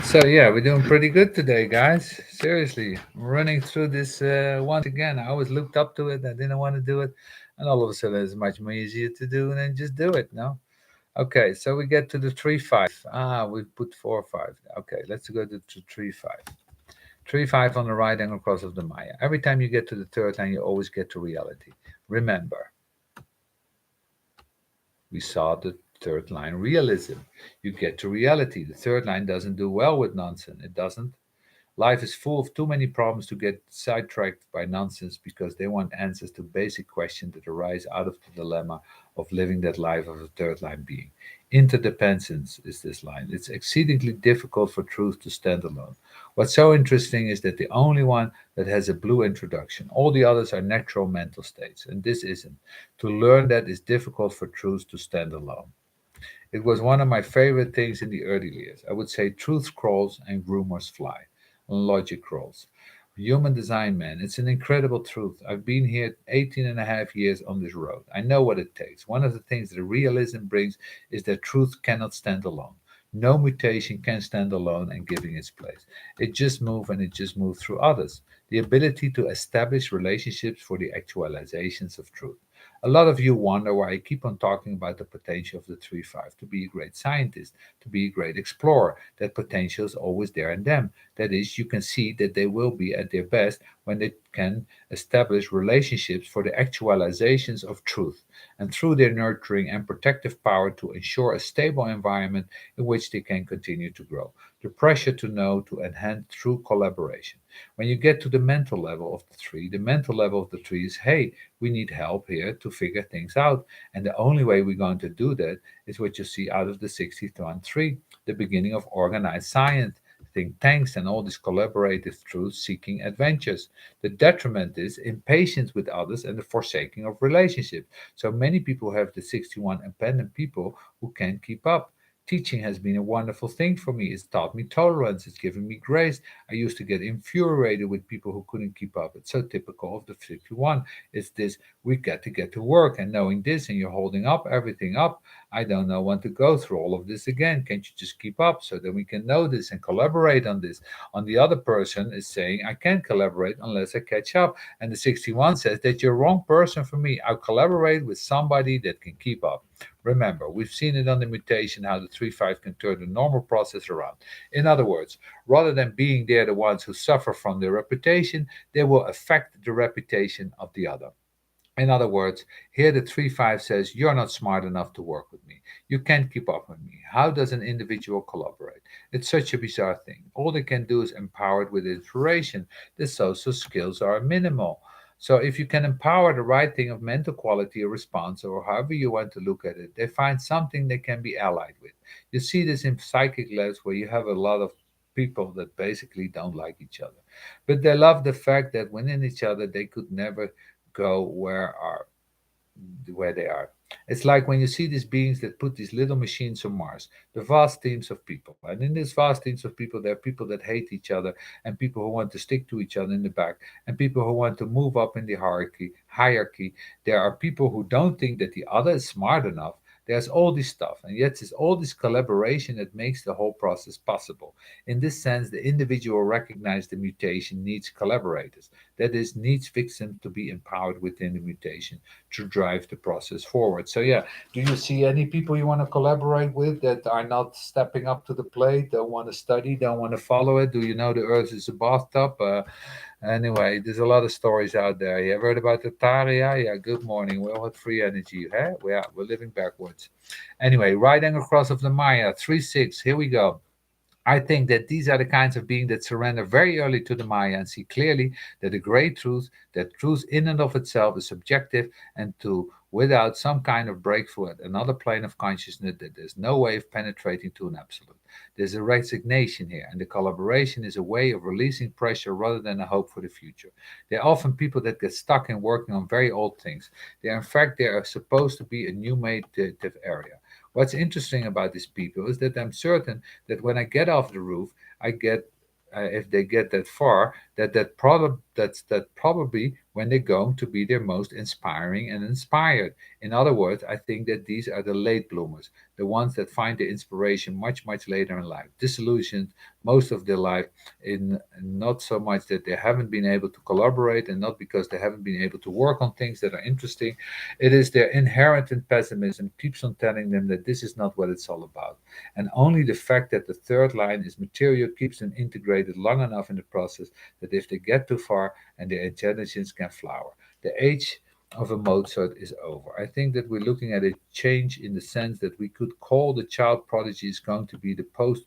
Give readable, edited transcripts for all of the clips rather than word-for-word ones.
So yeah, we're doing pretty good today, guys. Seriously, I'm running through this once again. I always looked up to it. I didn't want to do it, and all of a sudden, it's much more easier to do than just do it. No. Okay, so we get to the 3-5. We put 4-5. Okay, let's go to 3-5. 3-5 on the right angle cross of the Maya. Every time you get to the third line, you always get to reality. Remember, we saw the third line realism. You get to reality. The third line doesn't do well with nonsense. It doesn't. Life is full of too many problems to get sidetracked by nonsense because they want answers to basic questions that arise out of the dilemma of living that life of a third line being. Interdependence is this line. It's exceedingly difficult for truth to stand alone. What's so interesting is that the only one that has a blue introduction. All the others are natural mental states, and this isn't. To learn that is difficult for truth to stand alone. It was one of my favorite things in the early years. I would say truth crawls and rumors fly. Logic crawls. Human design, man, it's an incredible truth. I've been here 18 and a half years on this road. I know what it takes. One of the things that realism brings is that truth cannot stand alone. No mutation can stand alone and giving its place. It just moves and it just moves through others. The ability to establish relationships for the actualizations of truth. A lot of you wonder why I keep on talking about the potential of the 3-5 to be a great scientist, to be a great explorer. That potential is always there in them. That is, you can see that they will be at their best when they can establish relationships for the actualizations of truth, and through their nurturing and protective power to ensure a stable environment in which they can continue to grow. The pressure to know to enhance through collaboration. When you get to the mental level of the tree, the mental level of the tree is hey, we need help here to figure things out. And the only way we're going to do that is what you see out of the 61-3, the beginning of organized science, think tanks, and all these collaborative truth seeking adventures. The detriment is impatience with others and the forsaking of relationships. So many people have the 61 independent people who can't keep up. Teaching has been a wonderful thing for me. It's taught me tolerance. It's given me grace. I used to get infuriated with people who couldn't keep up. It's so typical of the 51. It's this we got to get to work, and knowing this, and you're holding up everything up. I don't know when to go through all of this again. Can't you just keep up so that we can know this and collaborate on this? On the other person is saying, I can't collaborate unless I catch up. And the 61 says that you're wrong person for me. I'll collaborate with somebody that can keep up. Remember, we've seen it on the mutation how the 3-5 can turn the normal process around. In other words, rather than being there the ones who suffer from their reputation, they will affect the reputation of the other. In other words, here the 3-5 says, you're not smart enough to work with me. You can't keep up with me. How does an individual collaborate? It's such a bizarre thing. All they can do is empower it with inspiration. The social skills are minimal. So if you can empower the right thing of mental quality or response, or however you want to look at it, they find something they can be allied with. You see this in psychic labs where you have a lot of people that basically don't like each other. But they love the fact that within each other they could never go where they are. It's like when you see these beings that put these little machines on Mars, the vast teams of people. And in these vast teams of people, there are people that hate each other and people who want to stick to each other in the back and people who want to move up in the hierarchy. There are people who don't think that the other is smart enough. There's all this stuff, and yet it's all this collaboration that makes the whole process possible. In this sense, the individual recognizes the mutation needs collaborators. That is, needs victims to be empowered within the mutation to drive the process forward. So, yeah, do you see any people you want to collaborate with that are not stepping up to the plate, don't want to study, don't want to follow it? Do you know the earth is a bathtub? Anyway, there's a lot of stories out there. You ever heard about the Taria? Yeah, good morning. We all have free energy. Huh? We're living backwards. Anyway, right angle cross of the Maya, 3-6. Here we go. I think that these are the kinds of beings that surrender very early to the Maya and see clearly that the great truth, that truth in and of itself is subjective, and to without some kind of breakthrough at another plane of consciousness, that there's no way of penetrating to an absolute. There's a resignation here, and the collaboration is a way of releasing pressure rather than a hope for the future. They're often people that get stuck in working on very old things. In fact, they are supposed to be a new meditative area. What's interesting about these people is that I'm certain that when I get off the roof, I get if they get that far, that probably when they're going to be their most inspiring and inspired. In other words, I think that these are the late bloomers, the ones that find the inspiration much, much later in life, disillusioned most of their life, in not so much that they haven't been able to collaborate and not because they haven't been able to work on things that are interesting. It is their inherent pessimism keeps on telling them that this is not what it's all about. And only the fact that the third line is material keeps them integrated long enough in the process that if they get too far and their intelligence can flower. The age of a Mozart is over. I think that we're looking at a change in the sense that we could call the child prodigy is going to be the post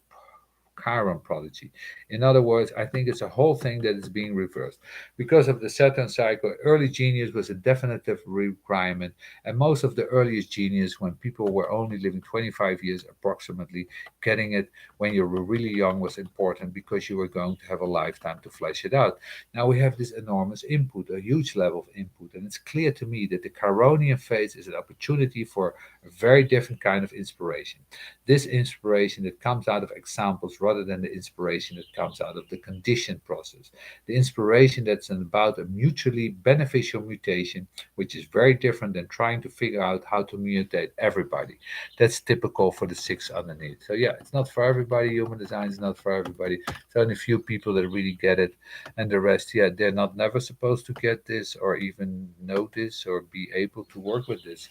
Chiron prodigy. In other words, I think it's a whole thing that is being reversed. Because of the Saturn cycle, early genius was a definitive requirement, and most of the earliest genius, when people were only living 25 years approximately, getting it when you were really young was important because you were going to have a lifetime to flesh it out. Now we have this enormous input, a huge level of input, and it's clear to me that the Chironian phase is an opportunity for a very different kind of inspiration. This inspiration that comes out of examples rather than the inspiration that comes out of the conditioned process. The inspiration that's about a mutually beneficial mutation, which is very different than trying to figure out how to mutate everybody. That's typical for the six underneath. So yeah, it's not for everybody. Human design is not for everybody. It's only a few people that really get it, and the rest, yeah, they're not never supposed to get this or even know this or be able to work with this.